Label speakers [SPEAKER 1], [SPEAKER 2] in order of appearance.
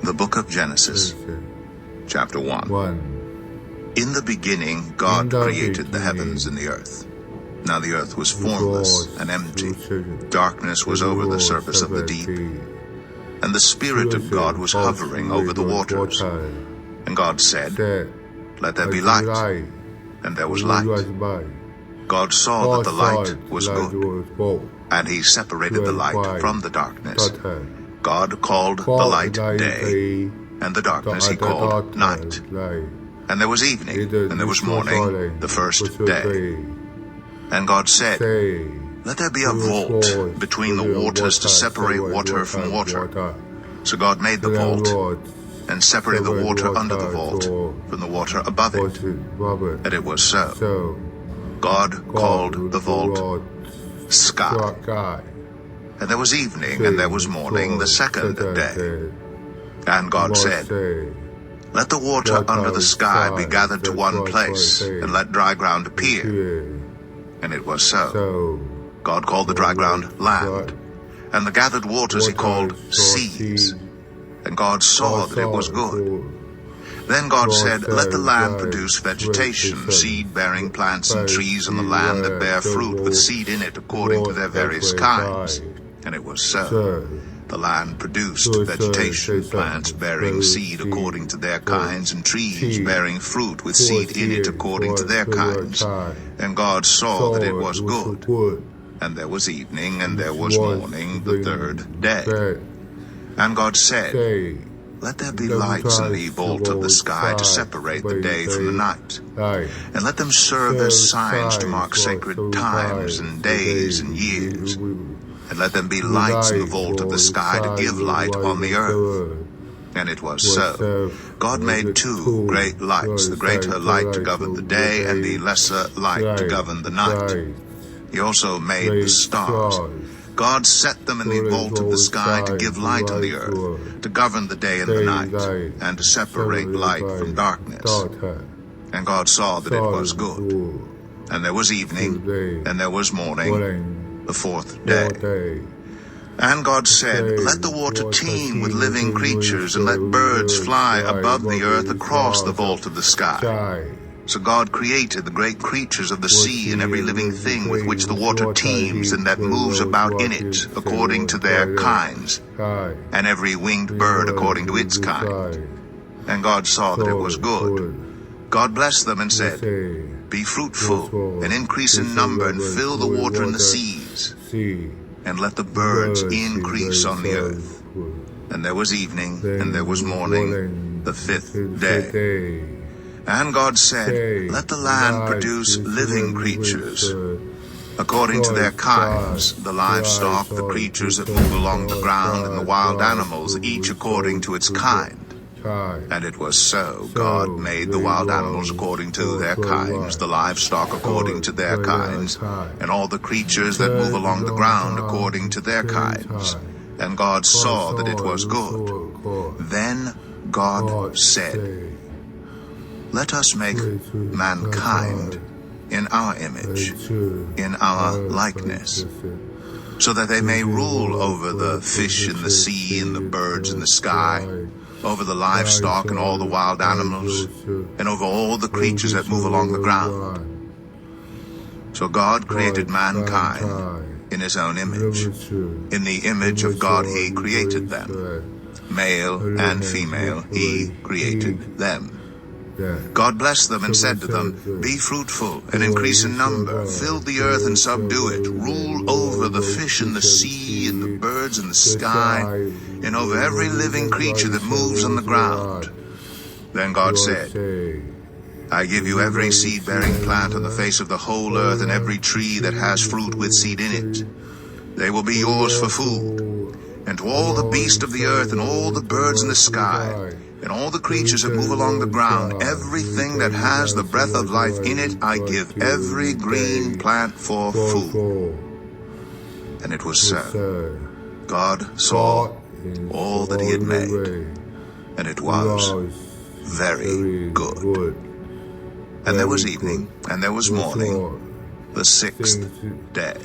[SPEAKER 1] The book of Genesis, chapter 1. In the beginning, God created the heavens and the earth. Now the earth was formless and empty. Darkness was over the surface of the deep, and the Spirit of God was hovering over the waters. And God said, "Let there be light." And there was light. God saw that the light was good, and he separated the light from the darkness. God called the light day, and the darkness he called night. And there was evening, and there was morning, the first day. And God said, "Let there be a vault between the waters to separate water from water." So God made the vault, and separated the water under the vault from the water above it. And it was so. God called the vault sky. And there was evening, and there was morning, the second day. And God said, "Let the water under the sky be gathered to one place, and let dry ground appear." And it was so. God called the dry ground land, and the gathered waters he called seas. And God saw that it was good. Then God said, "Let the land produce vegetation, seed-bearing plants and trees on the land that bear fruit with seed in it according to their various kinds." And it was so. The land produced vegetation, plants bearing seed according to their kinds, and trees bearing fruit with seed in it according to their kinds. And God saw that it was good. And there was evening, and there was morning, the third day. And God said, "Let there be lights in the vault of the sky to separate the day from the night. And let them serve as signs to mark sacred times and days and years. And let them be lights in the vault of the sky to give light on the earth." And it was so. God made two great lights, the greater light to govern the day, and the lesser light to govern the night. He also made the stars. God set them in the vault of the sky to give light on the earth, to govern the day and the night, and to separate light from darkness. And God saw that it was good. And there was evening, and there was morning, the fourth day. And God said, "Let the water teem with living creatures, and let birds fly above the earth across the vault of the sky." So God created the great creatures of the sea and every living thing with which the water teems and that moves about in it according to their kinds, and every winged bird according to its kind. And God saw that it was good. God blessed them and said, "Be fruitful and increase in number and fill the water in the seas, and let the birds increase on the earth." And there was evening, and there was morning, the fifth day. And God said, "Let the land produce living creatures, according to their kinds, the livestock, the creatures that move along the ground, and the wild animals, each according to its kind." And it was so. God made the wild animals according to their kinds, the livestock according to their kinds, and all the creatures that move along the ground according to their kinds. And God saw that it was good. Then God said, "Let us make mankind in our image, in our likeness, so that they may rule over the fish in the sea and the birds in the sky, over the livestock and all the wild animals, and over all the creatures that move along the ground." So God created mankind in his own image. In the image of God he created them. Male and female he created them. God blessed them and said to them, "Be fruitful and increase in number, fill the earth and subdue it, rule over the fish in the sea and the birds in the sky, and over every living creature that moves on the ground." Then God said, "I give you every seed-bearing plant on the face of the whole earth, and every tree that has fruit with seed in it. They will be yours for food. And to all the beasts of the earth, and all the birds in the sky, and all the creatures that move along the ground, everything that has the breath of life in it, I give every green plant for food." And it was so. God saw all that he had made, and it was very good. And there was evening, and there was morning, the sixth day.